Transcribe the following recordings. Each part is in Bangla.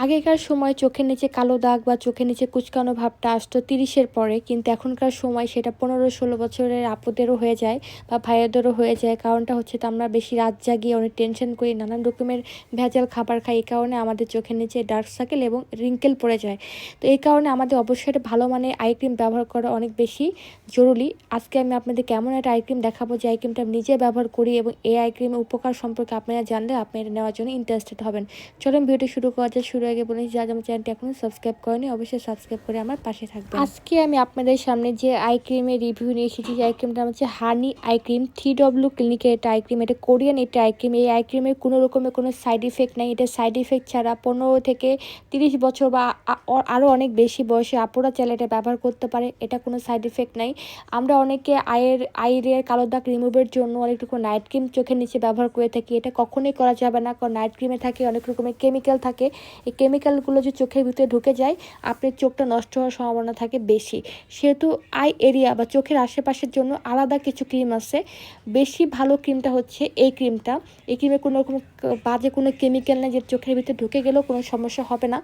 আগেকার সময় চোখের নিচে কালো দাগ বা চোখের নিচে কুঁচকানো ভাবটা আসতো 30-এর পরে, কিন্তু এখনকার সময় সেটা 15-16 বছরের আপুদেরও হয়ে যায় বা ভাইয়াদেরও হয়ে যায়। কারণটা হচ্ছে তো আমরা বেশি রাত জাগিয়ে অনেক টেনশন করি, নানান রকমের ভেজাল খাবার খাই, এই কারণে আমাদের চোখের নিচে ডার্ক সার্কেল এবং রিঙ্কেল পড়ে যায়। তো এই কারণে আমাদের অবশ্যই একটা ভালো মানের আই ক্রিম ব্যবহার করা অনেক বেশি জরুরি। আজকে আমি আপনাদের কেমন একটা আই ক্রিম দেখাবো যে আই ক্রিমটা আমি নিজে ব্যবহার করি, এবং এই আই ক্রিমের উপকার সম্পর্কে আপনারা জানলে আপনি এটা নেওয়ার জন্য ইন্টারেস্টেড হবেন। চলুন ভিডিওটি শুরু করা যায়। শুরু আগে বলেছি, যারা আমার চ্যানেলটি এখনো সাবস্ক্রাইব করেনি অবশ্যই সাবস্ক্রাইব করে আমার পাশে থাকবেন। আজকে আমি আপনাদের সামনে যে আই ক্রিমের রিভিউ নিয়ে এসেছি, যে আই ক্রিমটা হচ্ছে হানি আই ক্রিম, 3W ক্লিনিকের এটা আই ক্রিম। এটা কোরিয়ান এটা আই ক্রিম। এই আই ক্রিমের কোনো রকমের কোনো সাইড ইফেক্ট নাই। এটা সাইড ইফেক্ট ছাড়া 15 থেকে 30 বছর বা আরও অনেক বেশি বয়সে আপুরা চাইলে এটা ব্যবহার করতে পারে। এটা কোনো সাইড ইফেক্ট নাই। আমরা অনেকে আইয়ের কালো দাগ রিমুভের জন্য অনেক রকম নাইট ক্রিম চোখের নিচে ব্যবহার করে থাকি। এটা কখনোই করা যাবে না, কারণ নাইট ক্রিমে থাকে অনেক রকমের কেমিক্যাল থাকে। এই কেমিক্যালগুলো যে চোখের ভিতরে ঢুকে যায়, আপনার চোখটা নষ্ট হওয়ার সম্ভাবনা থাকে বেশি। সেহেতু আই এরিয়া বা চোখের আশেপাশের জন্য আলাদা কিছু ক্রিম আছে। বেশি ভালো ক্রিমটা হচ্ছে এই ক্রিমটা। এই ক্রিমে কোনো রকম বাজে কোনো কেমিক্যাল নেই, যে চোখের ভিতরে ঢুকে গেলেও কোনো সমস্যা হবে না।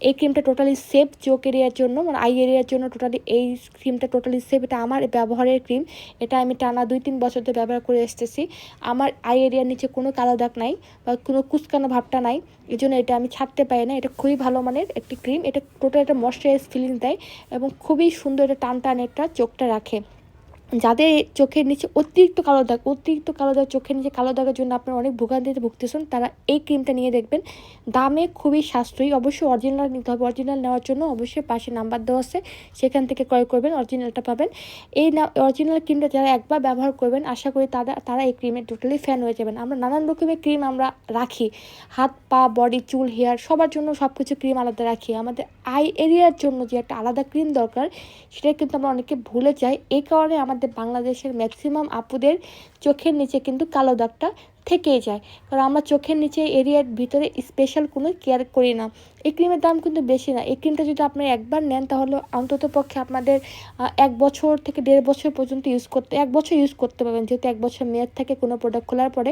এই ক্রিমটা টোটালি সেফ চোখ এরিয়ার জন্য, মানে আই এরিয়ার জন্য টোটালি এই ক্রিমটা টোটালি সেফ। এটা আমার ব্যবহারের ক্রিম। এটা আমি টানা 2-3 বছর ধরে ব্যবহার করে এসেছি। আমার আই এরিয়ার নিচে কোনো কালো দাগ নাই বা কোনো কুচকানো ভাবটা নাই। এই জন্য এটা আমি ছাড়তে পারি না। এটা খুবই ভালো মানের একটি ক্রিম। এটা টোটাল একটা ময়শ্চারাইজ ফিলিং দেয় এবং খুবই সুন্দর একটা টান একটা চোখটা রাখে। যাদের চোখের নিচে অতিরিক্ত কালো দাগ চোখের নিচে কালো দাগের জন্য আপনারা অনেক ভোগান্তিতে ভুগতেছেন, তারা এই ক্রিমটা নিয়ে দেখবেন। দামে খুবই সাশ্রয়ী। অবশ্যই অরিজিনাল নিতে হবে। অরিজিনাল নেওয়ার জন্য অবশ্যই পাশে নাম্বার দেওয়া আছে, সেখান থেকে ক্রয় করবেন, অরিজিনালটা পাবেন। এই অরিজিনাল ক্রিমটা যারা একবার ব্যবহার করবেন, আশা করি তারা এই ক্রিমের টোটালি ফ্যান হয়ে যাবেন। আমরা নানান রকমের ক্রিম আমরা রাখি, হাত পা বডি চুল হেয়ার সবার জন্য সব কিছু ক্রিম আলাদা রাখি। আমাদের আই এরিয়ার জন্য যে একটা আলাদা ক্রিম দরকার, সেটা কিন্তু আমরা অনেকে ভুলে যাই। এই কারণে আমাদের বাংলাদেশের ম্যাক্সিমাম আপুদের চোখের নিচে কিন্তু কালো দাগটা থেকেই যায়, কারণ আমরা চোখের নিচে এরিয়ার ভিতরে স্পেশাল কোনো কেয়ার করি না। এই ক্রিমের দাম কিন্তু বেশি না। এই ক্রিমটা যদি আপনি একবার নেন, তাহলে অন্তত পক্ষে আপনাদের 1 বছর থেকে 1.5 বছর পর্যন্ত এক বছর ইউজ করতে পারবেন, যেহেতু 1 বছর মেয়াদ থাকে কোনো প্রোডাক্ট খোলার পরে।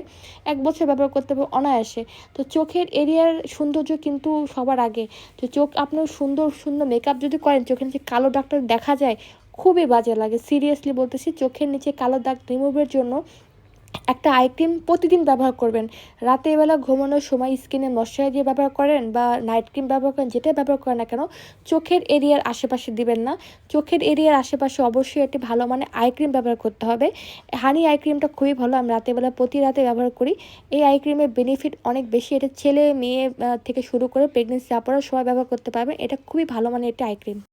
1 বছর ব্যবহার করতে পারবেন অনায়াসে। তো চোখের এরিয়ার সৌন্দর্য কিন্তু সবার আগে। তো চোখ আপনার সুন্দর মেকআপ যদি করেন, চোখের নিচে কালো দাগটা দেখা যায়, খুবই বাজে লাগে। সিরিয়াসলি বলতেছি, চোখের নিচে কালো দাগ রিমুভের জন্য একটা আই ক্রিম প্রতিদিন ব্যবহার করবেন। রাতের বেলা ঘুমানোর সময় স্কিনে ময়শ্চারাইজার ব্যবহার করেন বা নাইট ক্রিম ব্যবহার করেন, যেটা ব্যবহার করেন না কেন, চোখের এরিয়ার আশেপাশে দিবেন না। চোখের এরিয়ার আশেপাশে অবশ্যই একটি ভালো মানে আই ক্রিম ব্যবহার করতে হবে। হানি আই ক্রিমটা খুবই ভালো। আমি রাতের বেলা প্রতি রাতে ব্যবহার করি। এই আই ক্রিমের বেনিফিট অনেক বেশি। এটা ছেলে মেয়ে থেকে শুরু করে প্রেগনেন্সি আপনারা সবাই ব্যবহার করতে পারবেন। এটা খুবই ভালো মানে একটা আই ক্রিম।